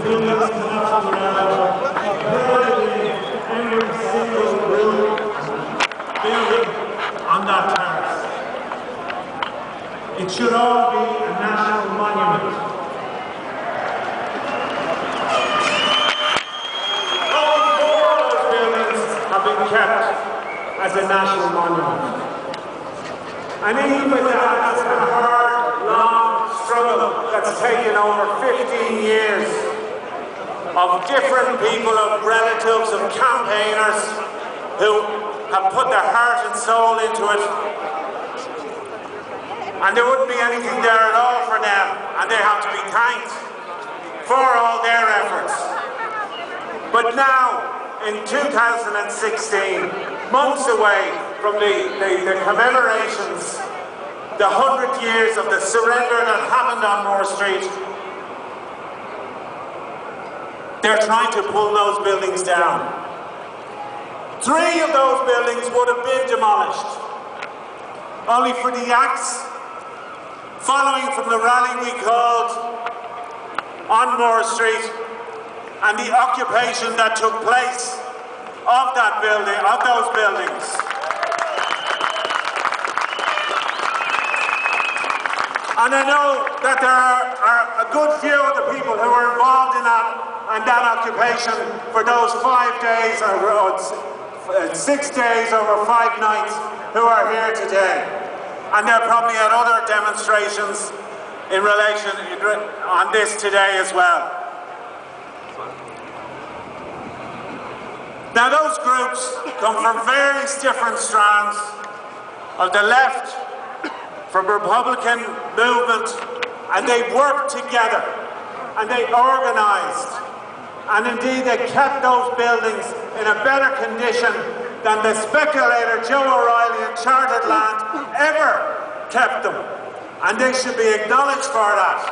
buildings collapsing around, incredibly every single building on that terrace. It should all be a national monument. All four of those buildings have been kept as a national monument. And even with that, it's a hard, long struggle that's taken over 15 years of different people, of relatives, of campaigners who have put their heart and soul into it. And there wouldn't be anything there at all for them, and they have to be thanked for all their efforts. But now, in 2016, months away from the commemorations, the 100 years of the surrender that happened on Moore Street, they're trying to pull those buildings down. 3 of those buildings would have been demolished, only for the acts following from the rally we called on Moore Street and the occupation that took place of that building, of those buildings. And I know that there are a good few of the people who were involved in that occupation for those 5 days or 6 days over 5 nights who are here today. And they're probably at other demonstrations in relation on this today as well. Now those groups come from various different strands of the left, from Republican movement, and they worked together and they organised, and indeed they kept those buildings in a better condition than the speculator Joe O'Reilly and Chartered Land ever kept them, and they should be acknowledged for that.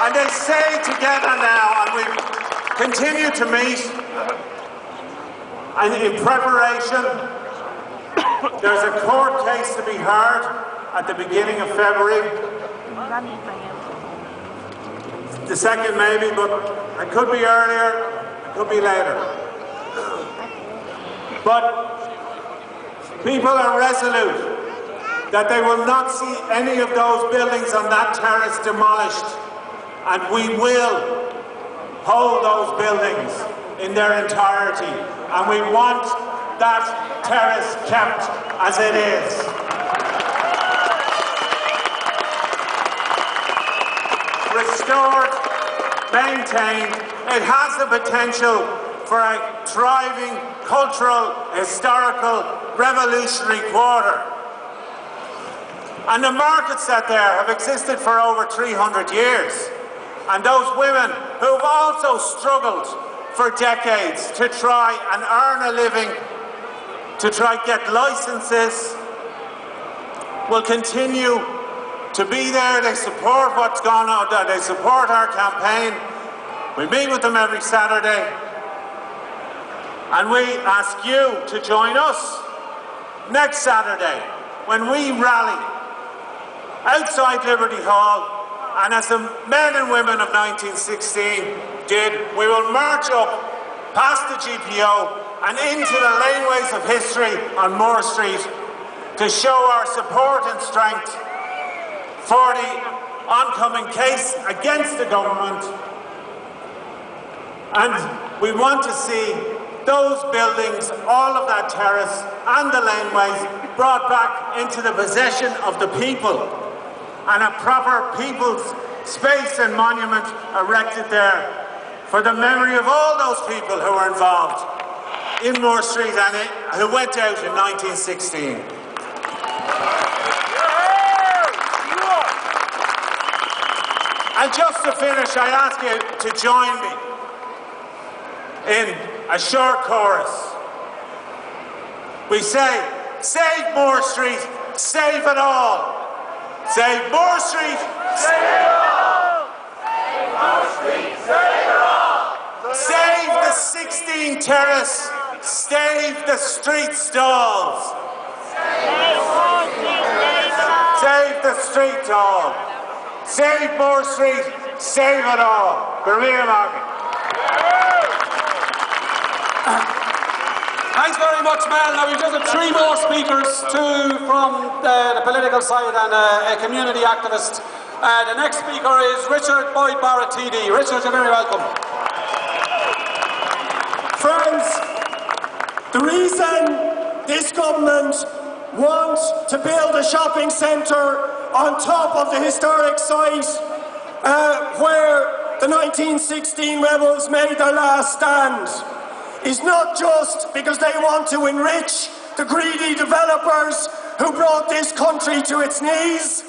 And they stay together now, and we continue to meet, and in preparation, there's a court case to be heard at the beginning of February. The 2nd maybe, but it could be earlier, it could be later. But people are resolute that they will not see any of those buildings on that terrace demolished, and we will hold those buildings in their entirety, and we want that terrace kept as it is. Restored, maintained, it has the potential for a thriving cultural, historical, revolutionary quarter. And the markets that there have existed for over 300 years. And those women who've also struggled for decades to try and earn a living, to try to get licenses, will continue to be there. They support what's gone on, they support our campaign. We meet with them every Saturday. And we ask you to join us next Saturday when we rally outside Liberty Hall, and as the men and women of 1916 did, we will march up past the G.P.O. and into the laneways of history on Moore Street to show our support and strength for the oncoming case against the government. And we want to see those buildings, all of that terrace and the laneways brought back into the possession of the people, and a proper people's space and monument erected there for the memory of all those people who were involved in Moore Street and who went out in 1916. And just to finish, I ask you to join me in a short chorus. We say, save Moore Street, save it all. Save Moore Street, save it all. Save Moore Street, save it all. Save the 16 terrace, save the street stalls. Save Moore Street, save it all. Save the street stall. Save Moore Street, save it all. Garmia Martin. Thanks very much, Mel. Now we've just 3 more speakers, 2 from the political side and a community activist. The next speaker is Richard Boyd Barrett TD. Richard, you're very welcome. Friends, the reason this government wants to build a shopping centre on top of the historic site where the 1916 rebels made their last stand is not just because they want to enrich the greedy developers who brought this country to its knees.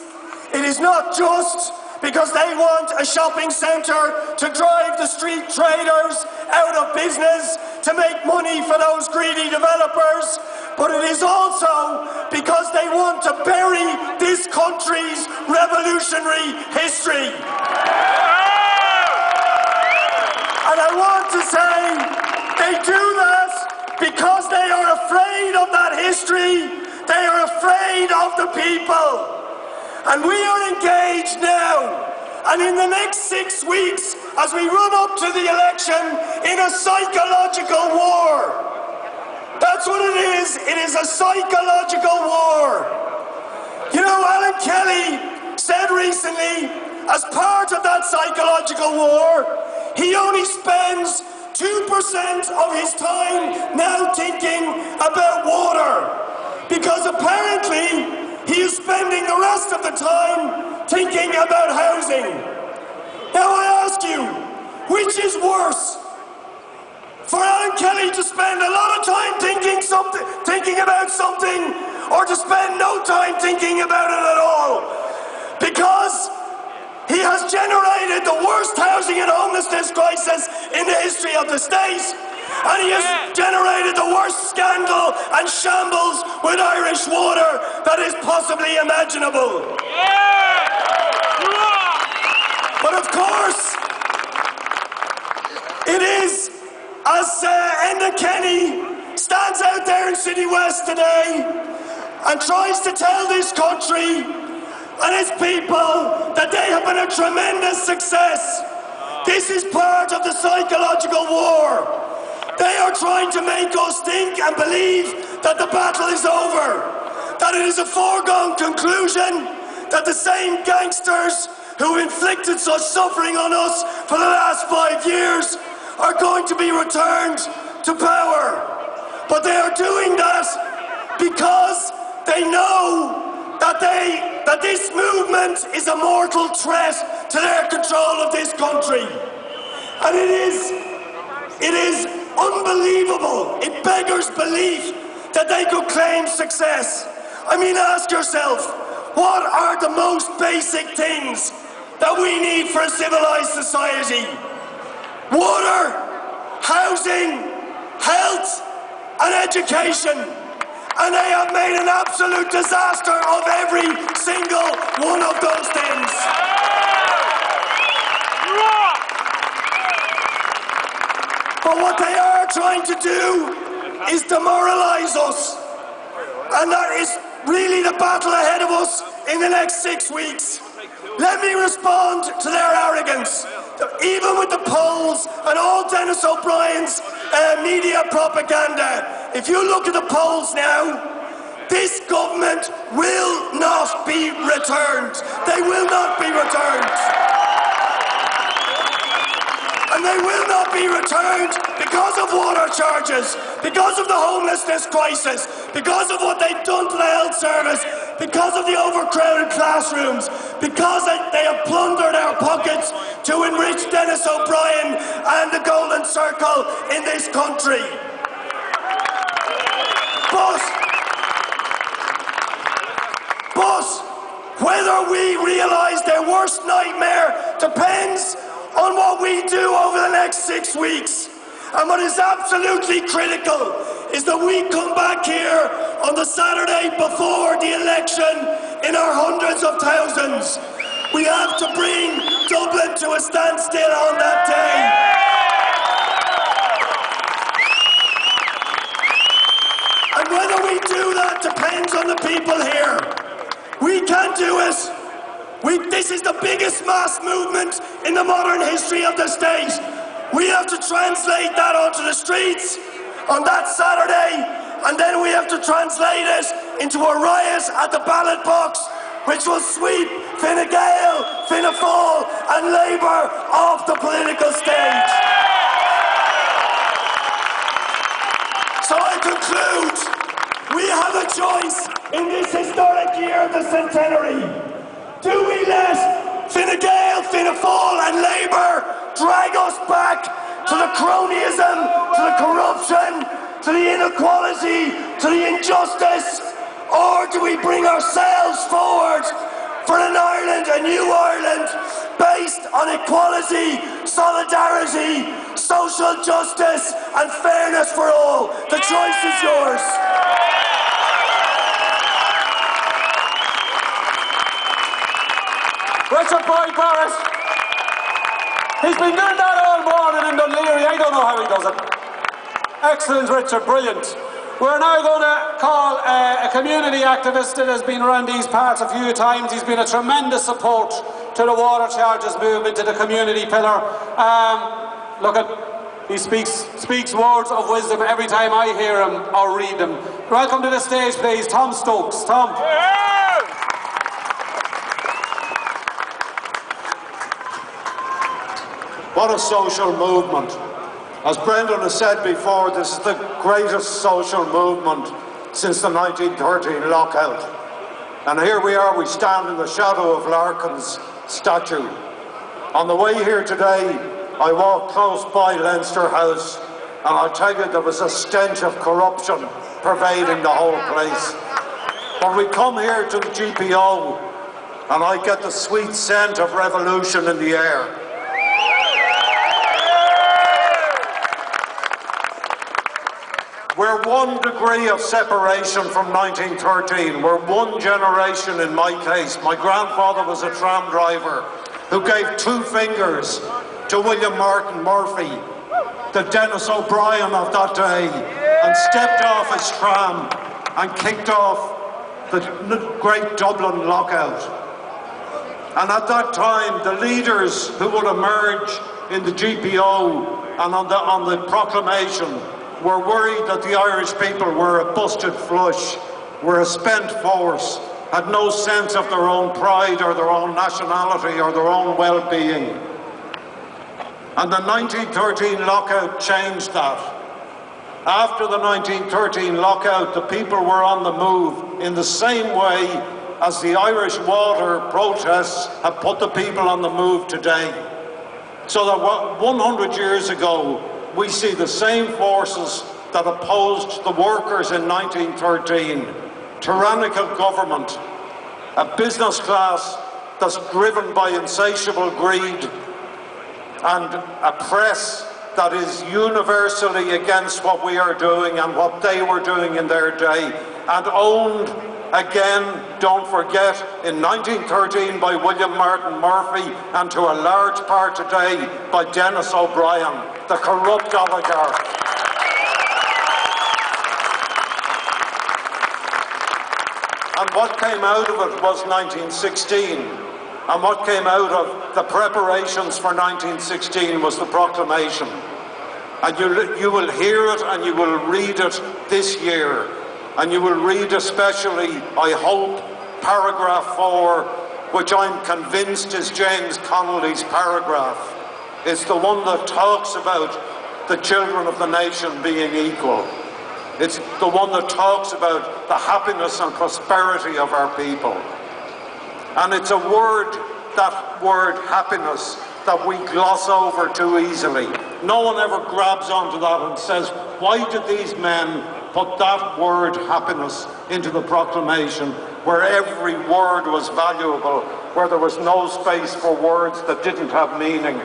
It is not just because they want a shopping centre to drive the street traders out of business to make money for those greedy developers, but it is also because they want to bury this country's revolutionary history. And I want to say, they do that because they are afraid of that history. They are afraid of the people. And we are engaged now, and in the next 6 weeks, as we run up to the election, in a psychological war. That's what it is. It is a psychological war. You know, Alan Kelly said recently, as part of that psychological war, he only spends 2% of his time now thinking about water, because apparently he is spending the rest of the time thinking about housing. Now I ask you, which is worse? For Alan Kelly to spend a lot of time thinking about something, or to spend no time thinking about it at all? Because he has generated the worst housing and homelessness crisis in the history of the state, and he has generated the worst scandal and shambles with Irish water that is possibly imaginable. But of course, it is, as Enda Kenny stands out there in City West today and tries to tell this country and its people that they have been a tremendous success. This is part of the psychological war. They are trying to make us think and believe that the battle is over, that it is a foregone conclusion, that the same gangsters who inflicted such suffering on us for the last 5 years are going to be returned to power. But they are doing that because they know that this movement is a mortal threat to their control of this country. And it is unbelievable, it beggars belief that they could claim success. I mean, ask yourself, what are the most basic things that we need for a civilized society? Water, housing, health, and education. And they have made an absolute disaster of every single one of those things. But what they are trying to do is demoralize us. And that is really the battle ahead of us in the next 6 weeks. Let me respond to their arrogance. Even with the polls and all Dennis O'Brien's media propaganda, if you look at the polls now, this government will not be returned. They will not be returned. And they will not be returned because of water charges, because of the homelessness crisis, because of what they've done to the health service, because of the overcrowded classrooms, because they have plundered our pockets to enrich Dennis O'Brien and the Golden Circle in this country. But whether we realise their worst nightmare depends on what we do over the next 6 weeks. And what is absolutely critical is that we come back here on the Saturday before the election in our hundreds of thousands. We have to bring Dublin to a standstill on that day. And whether we do that depends on the people here. We can't do it. We This is the biggest mass movement in the modern history of the state. We have to translate that onto the streets on that Saturday, and then we have to translate it into a riot at the ballot box, which will sweep Fine Gael, Fianna Fáil and Labour off the political stage. So I conclude, we have a choice in this historic year of the centenary. Do we let Fine Gael, Fianna Fáil and Labour drag us back to the cronyism, to the corruption, to the inequality, to the injustice? Or do we bring ourselves forward for an Ireland, a new Ireland, based on equality, solidarity, social justice and fairness for all? The choice is yours. Richard Boyd Barrett. He's been doing that all morning in Dunleary. I don't know how he does it. Excellent, Richard. Brilliant. We're now going to call a community activist that has been around these parts a few times. He's been a tremendous support to the water charges movement, to the community pillar. He speaks words of wisdom every time I hear him or read them. Welcome to the stage, please, Tom Stokes. Tom. What a social movement. As Brendan has said before, this is the greatest social movement since the 1913 lockout. And here we are, we stand in the shadow of Larkin's statue. On the way here today, I walked close by Leinster House, and I tell you, there was a stench of corruption pervading the whole place. When we come here to the G.P.O, and I get the sweet scent of revolution in the air. We're 1 degree of separation from 1913. We're one generation in my case. My grandfather was a tram driver who gave 2 fingers to William Martin Murphy, the Dennis O'Brien of that day, and stepped off his tram and kicked off the great Dublin lockout. And at that time, the leaders who would emerge in the G.P.O and on the proclamation were worried that the Irish people were a busted flush, were a spent force, had no sense of their own pride or their own nationality or their own well-being. And the 1913 lockout changed that. After the 1913 lockout, the people were on the move in the same way as the Irish water protests have put the people on the move today. So that 100 years ago, we see the same forces that opposed the workers in 1913. Tyrannical government, a business class that's driven by insatiable greed, and a press that is universally against what we are doing and what they were doing in their day, and owned again, don't forget, in 1913 by William Martin Murphy, and to a large part today by Dennis O'Brien, the corrupt oligarch. And what came out of it was 1916. And what came out of the preparations for 1916 was the proclamation. And you will hear it and you will read it this year. And you will read especially, I hope, paragraph 4, which I'm convinced is James Connolly's paragraph. It's the one that talks about the children of the nation being equal. It's the one that talks about the happiness and prosperity of our people. And it's a word, that word happiness, that we gloss over too easily. No one ever grabs onto that and says, why did these men put that word happiness into the proclamation, where every word was valuable, where there was no space for words that didn't have meaning?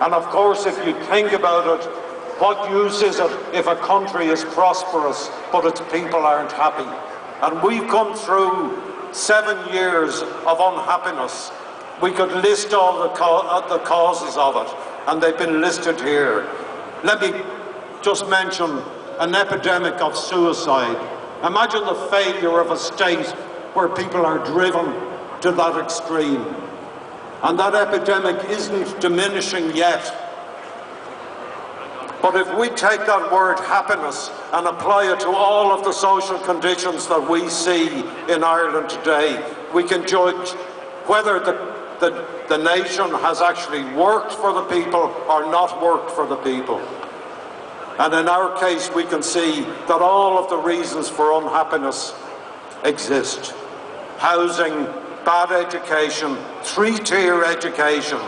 And of course, if you think about it, what use is it if a country is prosperous but its people aren't happy? And we've come through 7 years of unhappiness. We could list all the causes of it, and they've been listed here. Let me just mention an epidemic of suicide. Imagine the failure of a state where people are driven to that extreme. And that epidemic isn't diminishing yet. But if we take that word happiness and apply it to all of the social conditions that we see in Ireland today, we can judge whether the nation has actually worked for the people or not worked for the people. And in our case, we can see that all of the reasons for unhappiness exist. Housing, bad education, three-tier education.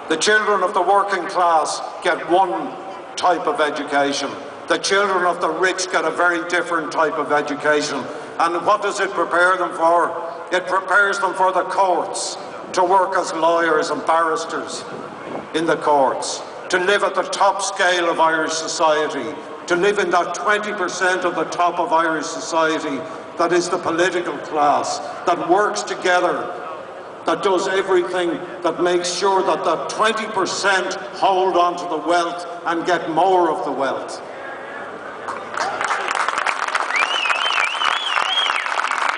The children of the working class get one type of education. The children of the rich get a very different type of education. And what does it prepare them for? It prepares them for the courts, to work as lawyers and barristers in the courts, to live at the top scale of Irish society, to live in that 20% of the top of Irish society that is the political class, that works together, that does everything, that makes sure that that 20% hold on to the wealth and get more of the wealth.